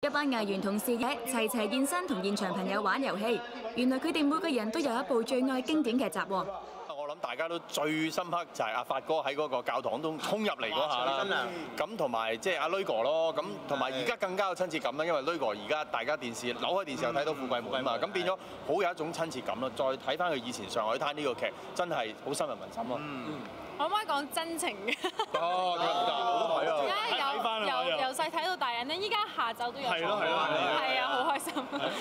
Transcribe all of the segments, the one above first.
一班藝員同事齊齊現身同現場朋友玩遊戲，原來佢哋每個人都有一部最愛經典劇集喎。我諗大家都最深刻就係阿發哥喺嗰個教堂中衝入嚟嗰下啦，咁同埋即係阿雷哥咯，咁同埋而家更加有親切感啦，因為雷哥而家大家電視扭開電視又睇到富貴門啊嘛，咁變咗好有一種親切感咯。再睇翻佢以前上海灘呢個劇，真係好深入民心咯。可唔可以講真情嘅？哦，好睇啊！由細睇到大人咧，依家下晝都有。係咯，係啊，好開心。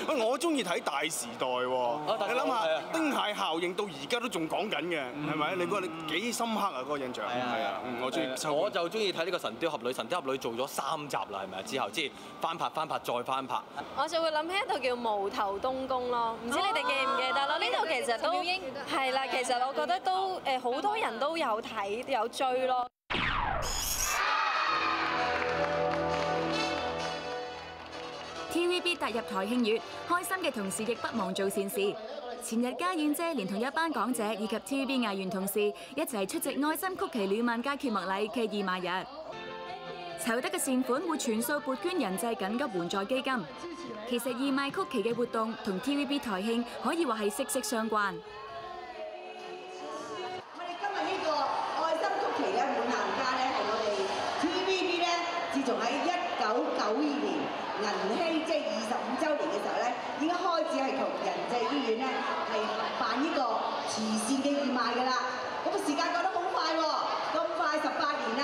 喂，我中意睇《大時代》喎，你諗下丁蟹效應到而家都仲講緊嘅，係咪？你覺得你幾深刻啊？嗰個印象係啊，我中意。我就中意睇呢個《神雕俠侶》，《神雕俠侶》做咗3集啦，係咪啊？之後即係翻拍再翻拍。我就會諗起一套叫《無頭東宮》咯，唔知你哋記唔記得咯？呢套其實都係啦，其實我覺得都好多人都有睇有追咯。TVB 踏入台慶月，開心嘅同時亦不忘做善事。前日家燕姐連同一班港姐以及 TVB 藝員同事一齊出席愛心曲奇暖晚佳揭幕禮嘅義賣日，籌得嘅善款會全數撥捐人際緊急援助基金。其實義賣曲奇嘅活動同 TVB 台慶可以話係息息相關。我哋今日呢個愛心曲奇咧滿男家咧係我哋 TVB 咧，自從喺1992年銀禧即係25週年嘅時候咧，已經開始係同仁濟醫院咧係辦呢個慈善嘅義賣㗎啦。咁時間過得好快喎，咁快18年啦，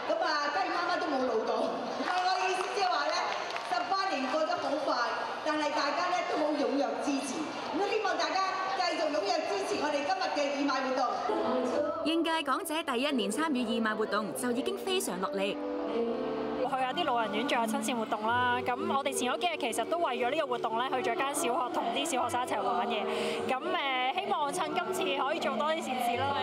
咁啊雞媽媽都冇老到。我意思即係話咧，18年過得好快，但係大家咧都好踴躍支持。咁希望大家繼續踴躍支持我哋今日嘅義賣活動。應屆港姐第1年參與義賣活動就已經非常落力。去下啲老人院，仲有親善活動啦。咁我哋前嗰幾日其實都為咗呢個活動咧，去咗間小學同啲小學生一齊玩嘅。咁希望趁今次可以做多啲善事啦。